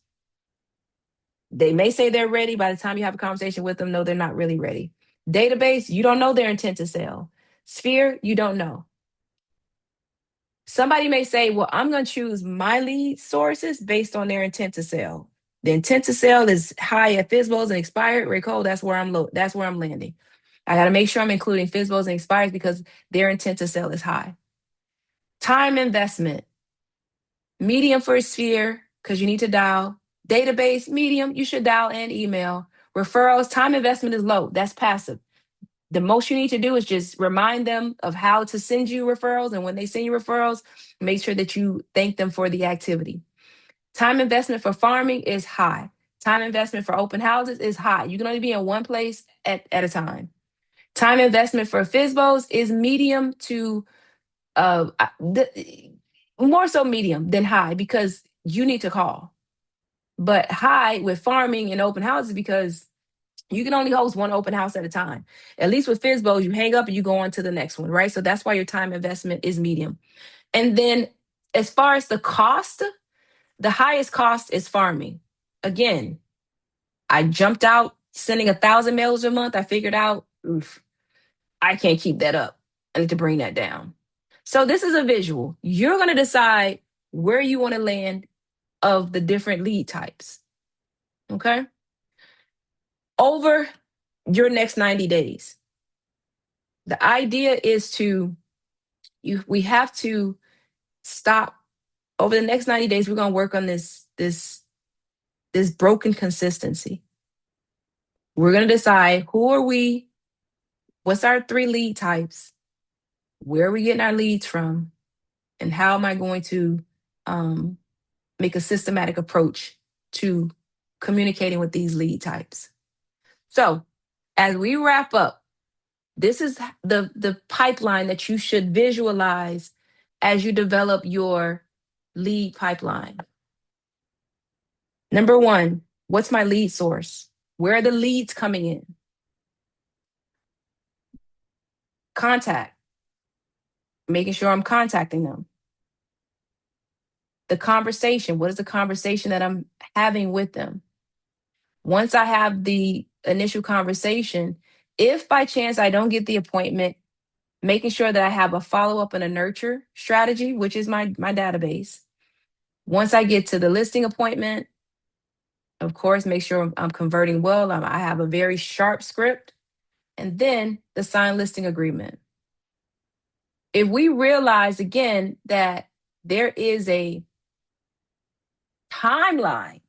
they may say they're ready. By the time you have a conversation with them, no, they're not really ready. Database, you don't know their intent to sell. Sphere, you don't know. Somebody may say, well, I'm going to choose my lead sources based on their intent to sell. The intent to sell is high at FSBOs and expired. Recall, that's where I'm landing. I got to make sure I'm including FSBOs and expires because their intent to sell is high. Time investment, medium for a sphere because you need to dial. Database, medium, you should dial and email. Referrals, time investment is low. That's passive. The most you need to do is just remind them of how to send you referrals. And when they send you referrals, make sure that you thank them for the activity. Time investment for farming is high. Time investment for open houses is high. You can only be in one place at a time. Time investment for FSBOs is medium to more so medium than high because you need to call. But high with farming and open houses because you can only host one open house at a time. At least with FSBOs, you hang up and you go on to the next one, right? So that's why your time investment is medium. And then as far as the cost, the highest cost is farming. Again, I jumped out sending 1,000 mails a month. I figured out, I can't keep that up. I need to bring that down. So this is a visual. You're going to decide where you want to land of the different lead types. Okay? Over your next 90 days. The idea is we have to stop over the next 90 days. We're going to work on this broken consistency. We're going to decide who are we, what's our 3 lead types, where are we getting our leads from, and how am I going to make a systematic approach to communicating with these lead types. So as we wrap up, this is the pipeline that you should visualize as you develop your lead pipeline. Number 1, what's my lead source? Where are the leads coming in? Contact, making sure I'm contacting them. The conversation, what is the conversation that I'm having with them? Once I have the initial conversation, if by chance I don't get the appointment, making sure that I have a follow-up and a nurture strategy, which is my database. Once I get to the listing appointment, of course, make sure I'm converting well. I have a very sharp script. And then the signed listing agreement. If we realize again that there is a timeline,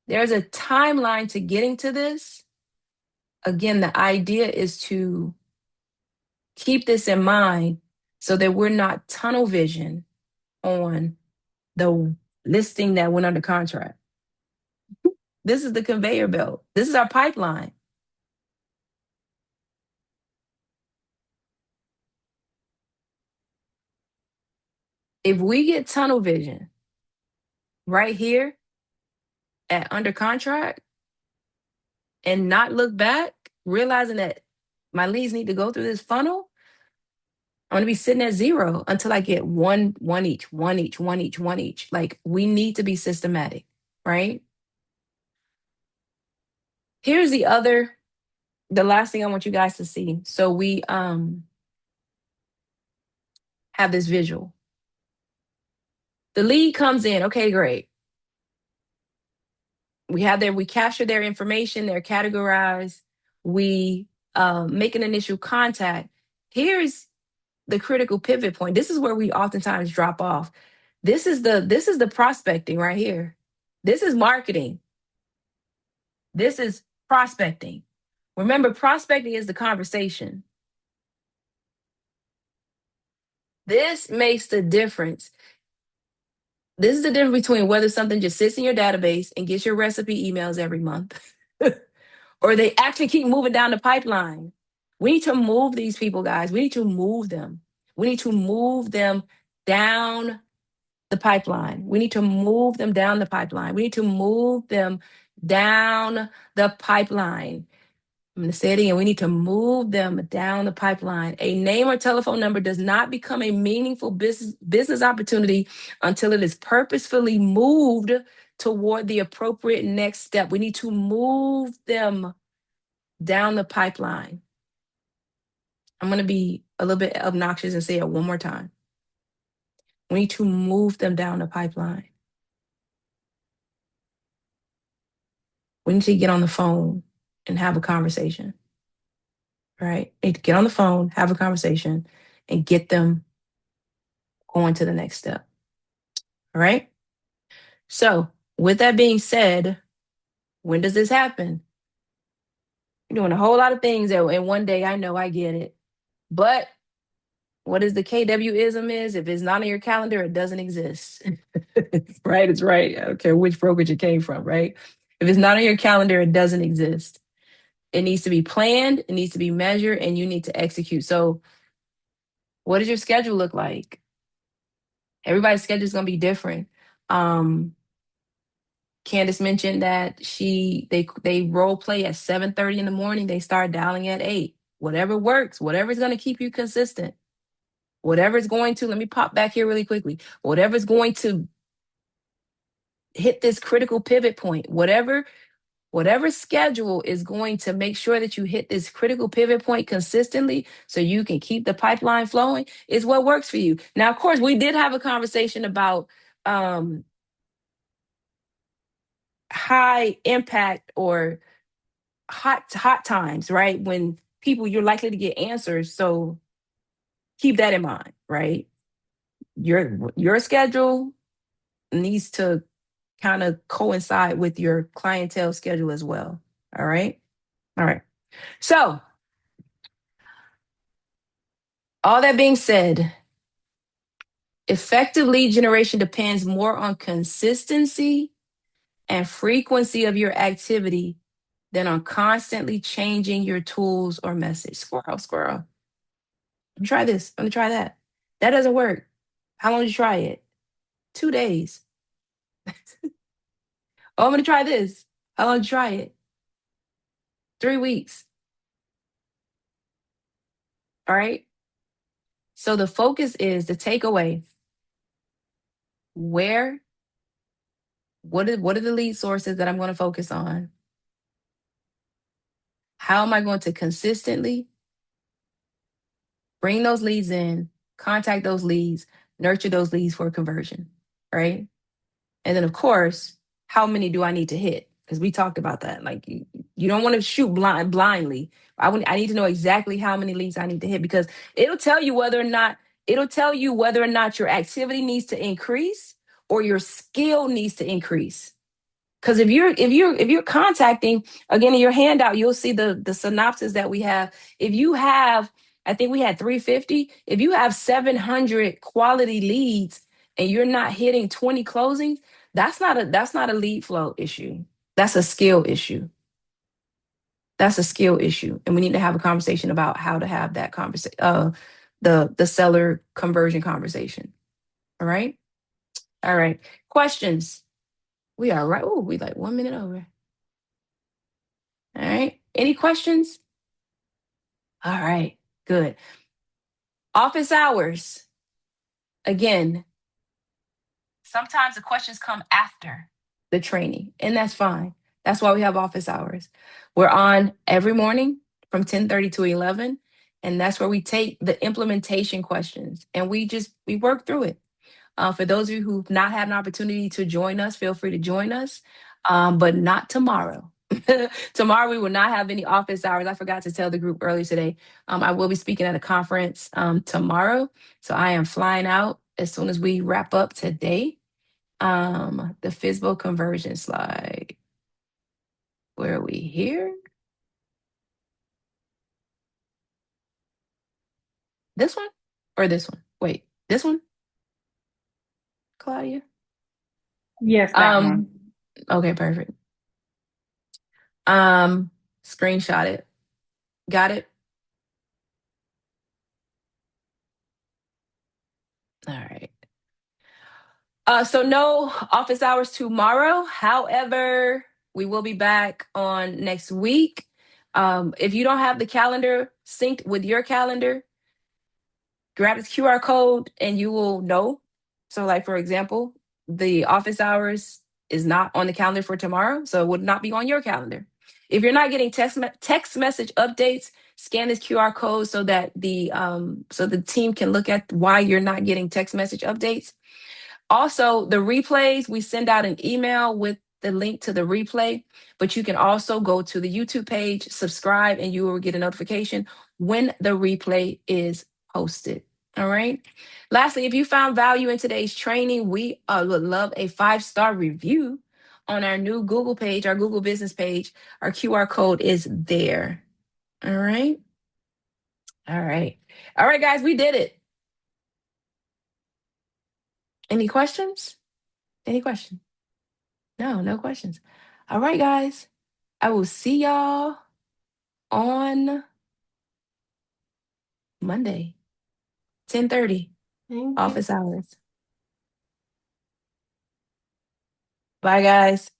there's a timeline to getting to this. Again, the idea is to keep this in mind so that we're not tunnel vision on the listing that went under contract. This is the conveyor belt. This is our pipeline. If we get tunnel vision right here at under contract and not look back, realizing that my leads need to go through this funnel, I'm going to be sitting at 0 until I get one each. Like we need to be systematic, right? Here's the last thing I want you guys to see. So we have this visual. The lead comes in. Okay, great. we capture their information, they're categorized, we make an initial contact. Here's the critical pivot point. This is where we oftentimes drop off. This is the prospecting right here. This is marketing. This is prospecting. Remember, prospecting is the conversation. This makes the difference. This is the difference between whether something just sits in your database and gets your recipe emails every month, or they actually keep moving down the pipeline. We need to move these people, guys. We need to move them. We need to move them down the pipeline. We need to move them down the pipeline. We need to move them down the pipeline. I'm going to say it again. We need to move them down the pipeline. A name or telephone number does not become a meaningful business opportunity until it is purposefully moved toward the appropriate next step. We need to move them down the pipeline. I'm going to be a little bit obnoxious and say it one more time. We need to move them down the pipeline. We need to get on the phone and have a conversation. Right? We need to get on the phone, have a conversation, and get them going to the next step. All right? So, with that being said, when does this happen? You're doing a whole lot of things in one day. I know, I get it. But what is the KW-ism is? If it's not on your calendar, it doesn't exist. Right? It's right. I don't care which brokerage it came from, right? If it's not on your calendar, it doesn't exist. It needs to be planned, it needs to be measured, and you need to execute. So, what does your schedule look like? Everybody's schedule is going to be different. Candace mentioned that they role play at 7:30 in the morning. They start dialing at 8. Whatever works, whatever's going to keep you consistent, whatever's going to, let me pop back here really quickly. Whatever's going to hit this critical pivot point, whatever schedule is going to make sure that you hit this critical pivot point consistently so you can keep the pipeline flowing is what works for you. Now, of course, we did have a conversation about high impact or hot times, right? When people, you're likely to get answers. So keep that in mind, right? Your schedule needs to kind of coincide with your clientele schedule as well. All right. All right. So all that being said, effective lead generation depends more on consistency and frequency of your activity than on constantly changing your tools or message. Squirrel, squirrel. Let me try this. Let me try that. That doesn't work. How long did you try it? 2 days. Oh, I'm going to try this. How long did you try it? 3 weeks. All right. So the focus is the takeaway. Where, what are the lead sources that I'm going to focus on? How am I going to consistently bring those leads in, contact those leads, nurture those leads for conversion, right? And then, of course, how many do I need to hit? Because we talked about that. Like you don't want to shoot blindly. I need to know exactly how many leads I need to hit because it'll tell you whether or not your activity needs to increase or your skill needs to increase. Because if you're contacting, again, in your handout, you'll see the synopsis that we have. If you have, I think we had 350. If you have 700 quality leads and you're not hitting 20 closings, that's not a lead flow issue. That's a skill issue. That's a skill issue, and we need to have a conversation about how to have that conversation. The seller conversion conversation. All right. All right. Questions. We are right. Oh, we like 1 minute over. All right. Any questions? All right. Good. Office hours. Again, sometimes the questions come after the training, and that's fine. That's why we have office hours. We're on every morning from 10:30 to 11, and that's where we take the implementation questions and we work through it. For those of you who've not had an opportunity to join us, feel free to join us. but not tomorrow. Tomorrow we will not have any office hours. I forgot to tell the group earlier today. I will be speaking at a conference tomorrow, so I am flying out as soon as we wrap up today. The FSBO conversion slide. Where are we here? This one or this one? Wait, this one, Claudia? Yes, that one. Um, okay, perfect. Um, Screenshot it. Got it? All right. So no office hours tomorrow. However, we will be back on next week. If you don't have the calendar synced with your calendar, grab this QR code and you will know. So, like for example, the office hours is not on the calendar for tomorrow, so it would not be on your calendar. If you're not getting text message updates, scan this QR code so that the team can look at why you're not getting text message updates. Also, the replays, we send out an email with the link to the replay, but you can also go to the YouTube page, subscribe, and you will get a notification when the replay is posted. All right. Lastly, if you found value in today's training, we would love a 5-star review on our new Google page, our Google business page. Our QR code is there. All right. All right. All right, guys, we did it. Any questions? Any questions? No, no questions. All right, guys. I will see y'all on Monday, 10:30, Thank you. office hours. Bye, guys.